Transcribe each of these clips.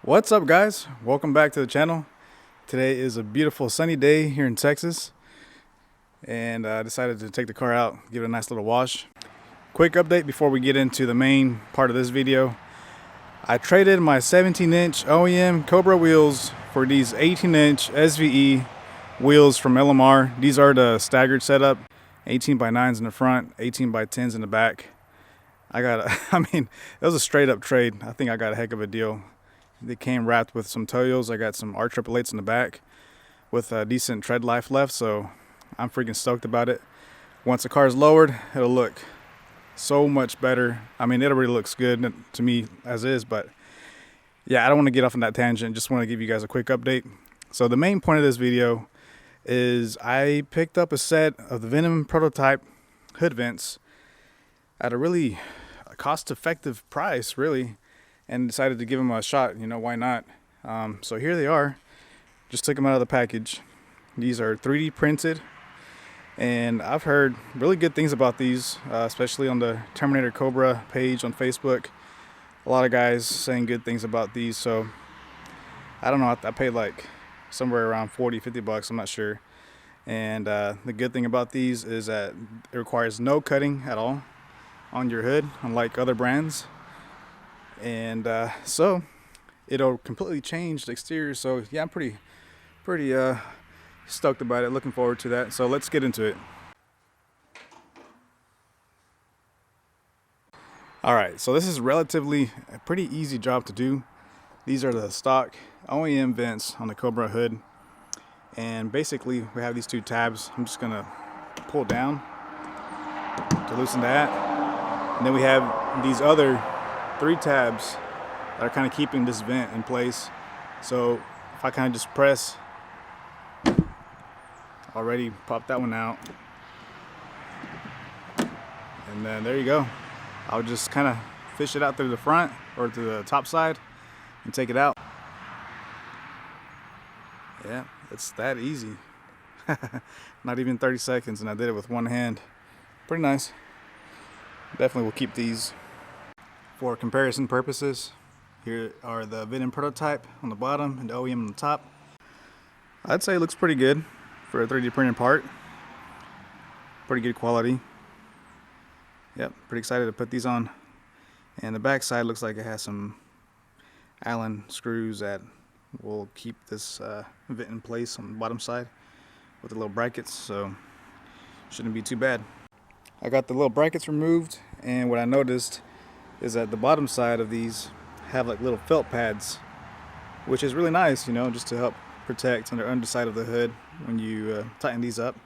What's up, guys? Welcome back to the channel. Today is a beautiful sunny day here in Texas, and I decided to take the car out, give it a nice little wash. Quick update before we get into the main part of this video. I traded my 17-inch OEM Cobra wheels for these 18-inch SVE wheels from LMR. These are the staggered setup, 18x9s in the front, 18x10s in the back. It was a straight up trade. I think I got a heck of a deal. They came wrapped with some Toyos. I got some R888s in the back with a decent tread life left, so I'm freaking stoked about it. Once the car is lowered, it'll look so much better. I mean, it already looks good to me as is, but yeah, I don't want to get off on that tangent. Just want to give you guys a quick update. So the main point of this video is I picked up a set of the Venom Prototype hood vents at a really cost-effective price, really, and decided to give them a shot. You know, why not? So here they are. Just took them out of the package. These are 3D printed, and I've heard really good things about these, especially on the Terminator Cobra page on Facebook. A lot of guys saying good things about these, so I don't know, I paid like somewhere around 40-50 bucks, I'm not sure. And the good thing about these is that it requires no cutting at all on your hood, unlike other brands. And so it'll completely change the exterior. So yeah, I'm pretty stoked about it, looking forward to that. So let's get into it. Alright, so this is relatively a pretty easy job to do. These are the stock OEM vents on the Cobra hood, and basically we have these two tabs. I'm just gonna pull down to loosen that, and then we have these other 3 tabs that are kind of keeping this vent in place. So if I kind of just press, already popped that one out, and then there you go. I'll just kind of fish it out through the front or through the top side and take it out. Yeah, it's that easy. Not even 30 seconds, and I did it with one hand. Pretty nice. Definitely will keep these. For comparison purposes, here are the Venom Prototype on the bottom and the OEM on the top. I'd say it looks pretty good for a 3D printed part. Pretty good quality. Yep, pretty excited to put these on. And the back side looks like it has some Allen screws that will keep this vent in place on the bottom side with the little brackets, so shouldn't be too bad. I got the little brackets removed, and what I noticed is that the bottom side of these have like little felt pads, which is really nice, you know, just to help protect on the underside of the hood when you tighten these up.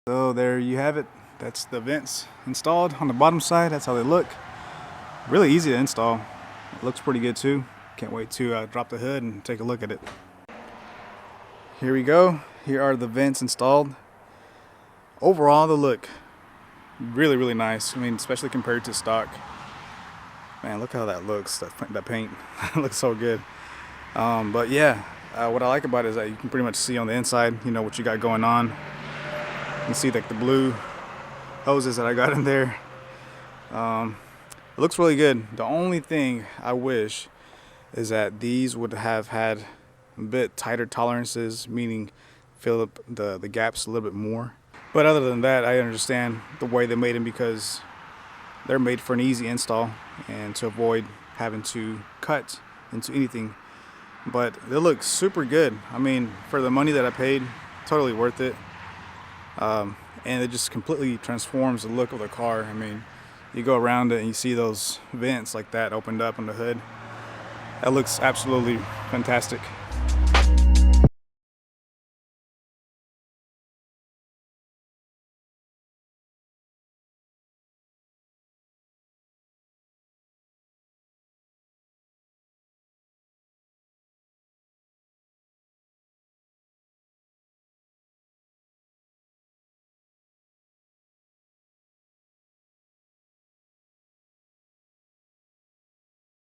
So there you have it. That's the vents installed on the bottom side. That's how they look. Really easy to install. It looks pretty good too. Can't wait to drop the hood and take a look at it. Here we go. Here are the vents installed. Overall, they look really nice. I mean, especially compared to stock. Man, look how that looks. That paint looks so good. But yeah, what I like about it is that you can pretty much see on the inside, you know, what you got going on. You can see like the blue hoses that I got in there. It looks really good. The only thing I wish is that these would have had a bit tighter tolerances, meaning fill up the gaps a little bit more. But other than that, I understand the way they made them because they're made for an easy install and to avoid having to cut into anything. But they look super good. I mean, for the money that I paid, totally worth it. And it just completely transforms the look of the car. I mean, you go around it and you see those vents like that opened up on the hood. That looks absolutely fantastic.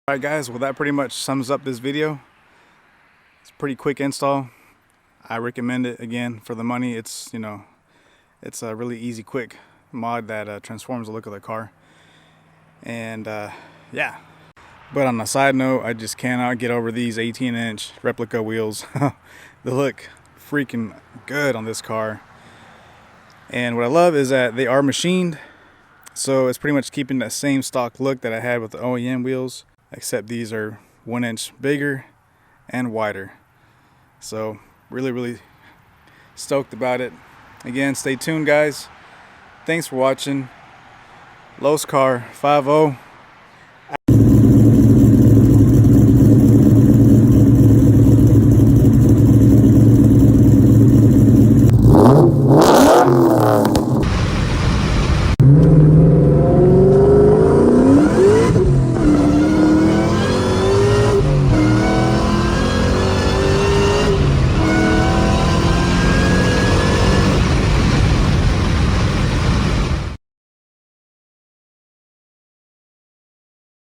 Alright guys, well that pretty much sums up this video. It's a pretty quick install. I recommend it again for the money. It's, you know, it's a really easy, quick mod that transforms the look of the car. And yeah. But on a side note, I just cannot get over these 18-inch replica wheels. They look freaking good on this car. And what I love is that they are machined. So it's pretty much keeping that same stock look that I had with the OEM wheels, except these are 1 inch bigger and wider. So really stoked about it. Again, stay tuned guys. Thanks for watching. Los Car 50.